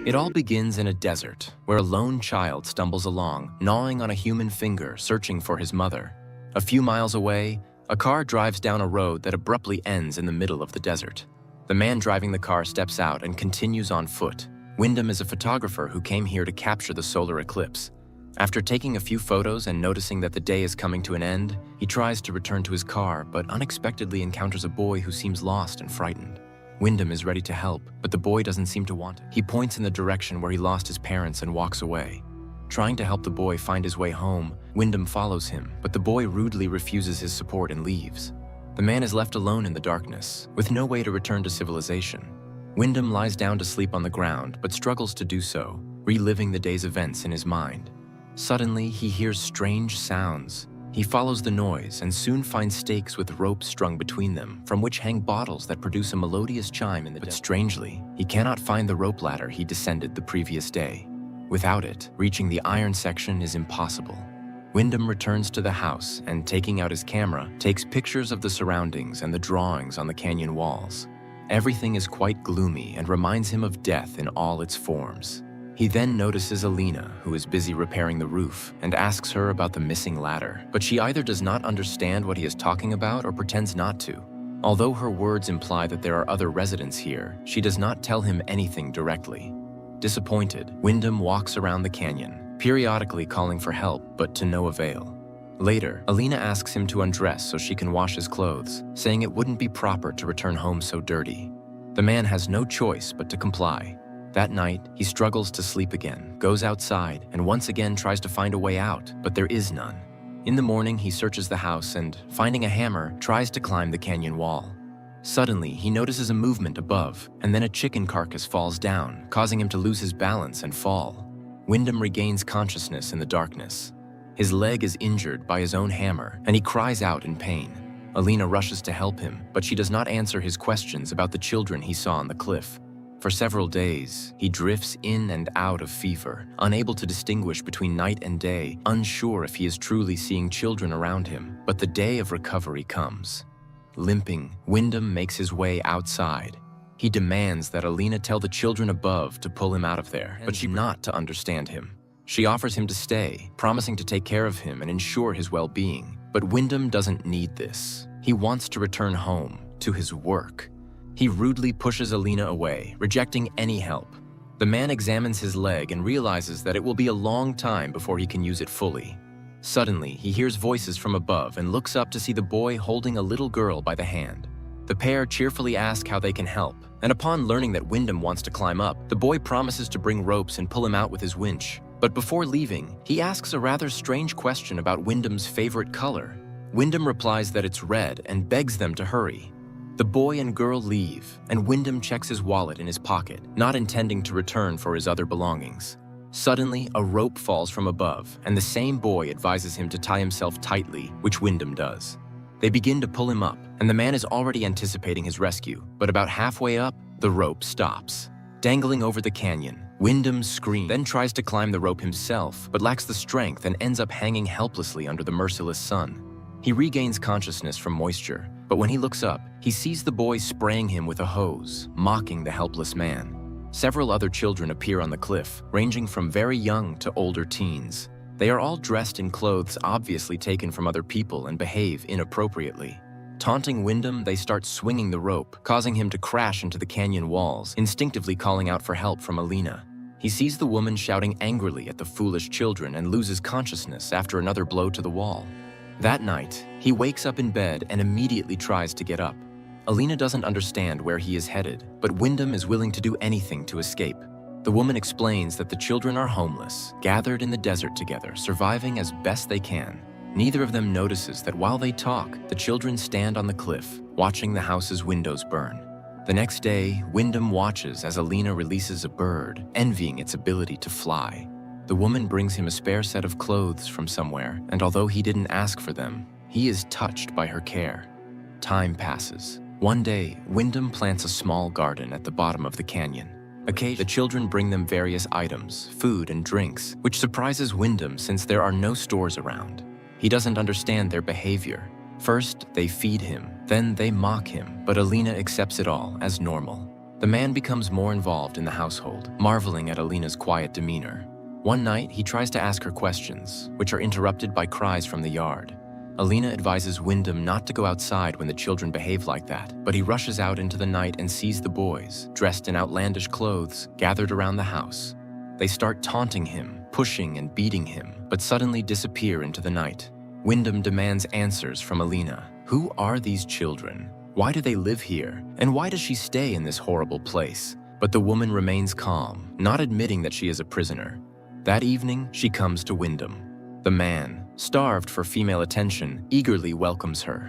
It all begins in a desert, where a lone child stumbles along, gnawing on a human finger, searching for his mother. A few miles away, a car drives down a road that abruptly ends in the middle of the desert. The man driving the car steps out and continues on foot. Wyndham is a photographer who came here to capture the solar eclipse. After taking a few photos and noticing that the day is coming to an end, he tries to return to his car, but unexpectedly encounters a boy who seems lost and frightened. Wyndham is ready to help, but the boy doesn't seem to want it. He points in the direction where he lost his parents and walks away. Trying to help the boy find his way home, Wyndham follows him, but the boy rudely refuses his support and leaves. The man is left alone in the darkness, with no way to return to civilization. Wyndham lies down to sleep on the ground, but struggles to do so, reliving the day's events in his mind. Suddenly, he hears strange sounds. He follows the noise and soon finds stakes with ropes strung between them, from which hang bottles that produce a melodious chime in the desert. But strangely, he cannot find the rope ladder he descended the previous day. Without it, reaching the iron section is impossible. Wyndham returns to the house and, taking out his camera, takes pictures of the surroundings and the drawings on the canyon walls. Everything is quite gloomy and reminds him of death in all its forms. He then notices Alina, who is busy repairing the roof, and asks her about the missing ladder, but she either does not understand what he is talking about or pretends not to. Although her words imply that there are other residents here, she does not tell him anything directly. Disappointed, Wyndham walks around the canyon, periodically calling for help, but to no avail. Later, Alina asks him to undress so she can wash his clothes, saying it wouldn't be proper to return home so dirty. The man has no choice but to comply. That night, he struggles to sleep again, goes outside, and once again tries to find a way out, but there is none. In the morning, he searches the house and, finding a hammer, tries to climb the canyon wall. Suddenly, he notices a movement above, and then a chicken carcass falls down, causing him to lose his balance and fall. Wyndham regains consciousness in the darkness. His leg is injured by his own hammer, and he cries out in pain. Alina rushes to help him, but she does not answer his questions about the children he saw on the cliff. For several days, he drifts in and out of fever, unable to distinguish between night and day, unsure if he is truly seeing children around him. But the day of recovery comes. Limping, Wyndham makes his way outside. He demands that Alina tell the children above to pull him out of there, but she not to understand him. She offers him to stay, promising to take care of him and ensure his well-being. But Wyndham doesn't need this. He wants to return home, to his work. He rudely pushes Alina away, rejecting any help. The man examines his leg and realizes that it will be a long time before he can use it fully. Suddenly, he hears voices from above and looks up to see the boy holding a little girl by the hand. The pair cheerfully ask how they can help, and upon learning that Wyndham wants to climb up, the boy promises to bring ropes and pull him out with his winch. But before leaving, he asks a rather strange question about Wyndham's favorite color. Wyndham replies that it's red and begs them to hurry. The boy and girl leave, and Wyndham checks his wallet in his pocket, not intending to return for his other belongings. Suddenly, a rope falls from above, and the same boy advises him to tie himself tightly, which Wyndham does. They begin to pull him up, and the man is already anticipating his rescue, but about halfway up, the rope stops. Dangling over the canyon, Wyndham screams, then tries to climb the rope himself, but lacks the strength and ends up hanging helplessly under the merciless sun. He regains consciousness from moisture, but when he looks up, he sees the boy spraying him with a hose, mocking the helpless man. Several other children appear on the cliff, ranging from very young to older teens. They are all dressed in clothes obviously taken from other people and behave inappropriately. Taunting Wyndham, they start swinging the rope, causing him to crash into the canyon walls, instinctively calling out for help from Alina. He sees the woman shouting angrily at the foolish children and loses consciousness after another blow to the wall. That night, he wakes up in bed and immediately tries to get up. Alina doesn't understand where he is headed, but Wyndham is willing to do anything to escape. The woman explains that the children are homeless, gathered in the desert together, surviving as best they can. Neither of them notices that while they talk, the children stand on the cliff, watching the house's windows burn. The next day, Wyndham watches as Alina releases a bird, envying its ability to fly. The woman brings him a spare set of clothes from somewhere, and although he didn't ask for them, he is touched by her care. Time passes. One day, Wyndham plants a small garden at the bottom of the canyon. Occasionally, the children bring them various items, food and drinks, which surprises Wyndham since there are no stores around. He doesn't understand their behavior. First, they feed him, then they mock him, but Alina accepts it all as normal. The man becomes more involved in the household, marveling at Alina's quiet demeanor. One night, he tries to ask her questions, which are interrupted by cries from the yard. Alina advises Wyndham not to go outside when the children behave like that, but he rushes out into the night and sees the boys, dressed in outlandish clothes, gathered around the house. They start taunting him, pushing and beating him, but suddenly disappear into the night. Wyndham demands answers from Alina. Who are these children? Why do they live here? And why does she stay in this horrible place? But the woman remains calm, not admitting that she is a prisoner. That evening, she comes to Wyndham. The man, starved for female attention, eagerly welcomes her.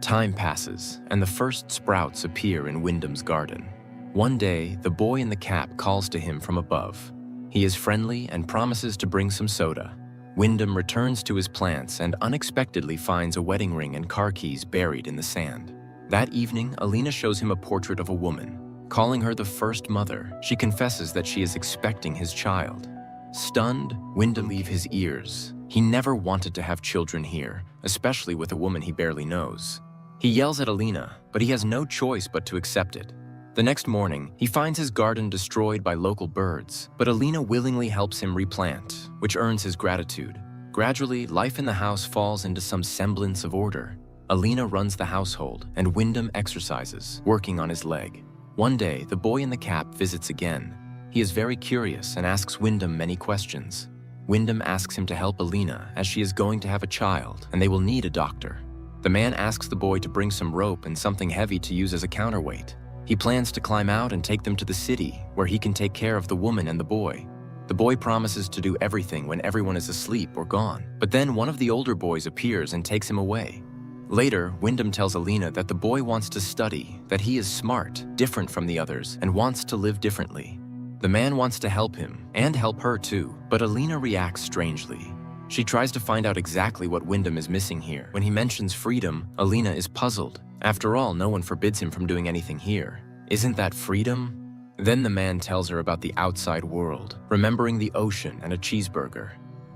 Time passes, and the first sprouts appear in Wyndham's garden. One day, the boy in the cap calls to him from above. He is friendly and promises to bring some soda. Wyndham returns to his plants and unexpectedly finds a wedding ring and car keys buried in the sand. That evening, Alina shows him a portrait of a woman. Calling her the first mother, she confesses that she is expecting his child. Stunned, Wyndham leaves his ears. He never wanted to have children here, especially with a woman he barely knows. He yells at Alina, but he has no choice but to accept it. The next morning, he finds his garden destroyed by local birds, but Alina willingly helps him replant, which earns his gratitude. Gradually, life in the house falls into some semblance of order. Alina runs the household, and Wyndham exercises, working on his leg. One day, the boy in the cap visits again. He is very curious and asks Wyndham many questions. Wyndham asks him to help Alina as she is going to have a child and they will need a doctor. The man asks the boy to bring some rope and something heavy to use as a counterweight. He plans to climb out and take them to the city where he can take care of the woman and the boy. The boy promises to do everything when everyone is asleep or gone, but then one of the older boys appears and takes him away. Later, Wyndham tells Alina that the boy wants to study, that he is smart, different from the others, and wants to live differently. The man wants to help him, and help her too, but Alina reacts strangely. She tries to find out exactly what Wyndham is missing here. When he mentions freedom, Alina is puzzled. After all, no one forbids him from doing anything here. Isn't that freedom? Then the man tells her about the outside world, remembering the ocean and a cheeseburger.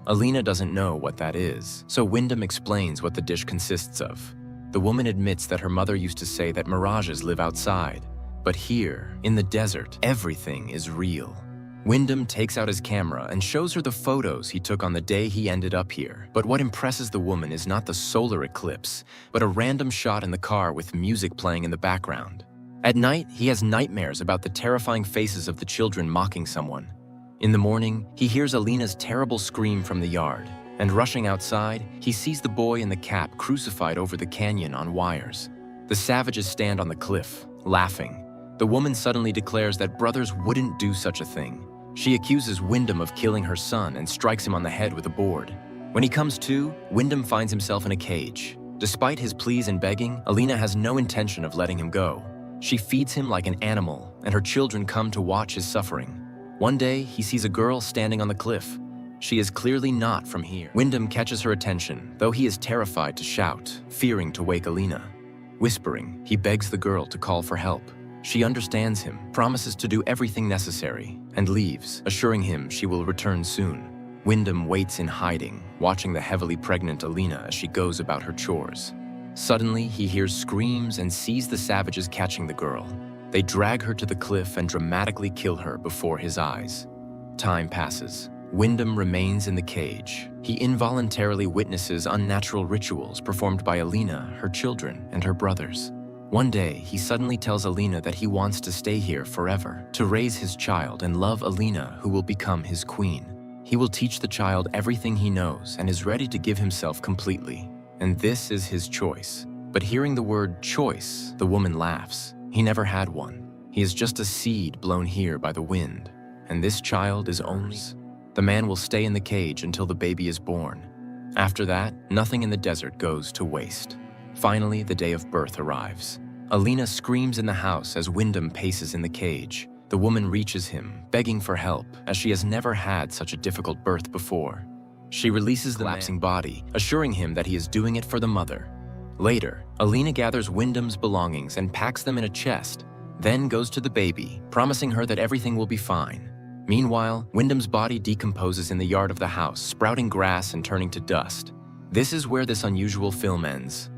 Alina doesn't know what that is, so Wyndham explains what the dish consists of. The woman admits that her mother used to say that mirages live outside. But here, in the desert, everything is real. Wyndham takes out his camera and shows her the photos he took on the day he ended up here. But what impresses the woman is not the solar eclipse, but a random shot in the car with music playing in the background. At night, he has nightmares about the terrifying faces of the children mocking someone. In the morning, he hears Alina's terrible scream from the yard, and rushing outside, he sees the boy in the cap crucified over the canyon on wires. The savages stand on the cliff, laughing. The woman suddenly declares that brothers wouldn't do such a thing. She accuses Wyndham of killing her son and strikes him on the head with a board. When he comes to, Wyndham finds himself in a cage. Despite his pleas and begging, Alina has no intention of letting him go. She feeds him like an animal, and her children come to watch his suffering. One day, he sees a girl standing on the cliff. She is clearly not from here. Wyndham catches her attention, though he is terrified to shout, fearing to wake Alina. Whispering, he begs the girl to call for help. She understands him, promises to do everything necessary, and leaves, assuring him she will return soon. Wyndham waits in hiding, watching the heavily pregnant Alina as she goes about her chores. Suddenly, he hears screams and sees the savages catching the girl. They drag her to the cliff and dramatically kill her before his eyes. Time passes. Wyndham remains in the cage. He involuntarily witnesses unnatural rituals performed by Alina, her children, and her brothers. One day, he suddenly tells Alina that he wants to stay here forever, to raise his child and love Alina, who will become his queen. He will teach the child everything he knows and is ready to give himself completely. And this is his choice. But hearing the word choice, the woman laughs. He never had one. He is just a seed blown here by the wind. And this child is only. The man will stay in the cage until the baby is born. After that, nothing in the desert goes to waste. Finally, the day of birth arrives. Alina screams in the house as Wyndham paces in the cage. The woman reaches him, begging for help, as she has never had such a difficult birth before. She releases the collapsing body, assuring him that he is doing it for the mother. Later, Alina gathers Wyndham's belongings and packs them in a chest, then goes to the baby, promising her that everything will be fine. Meanwhile, Wyndham's body decomposes in the yard of the house, sprouting grass and turning to dust. This is where this unusual film ends.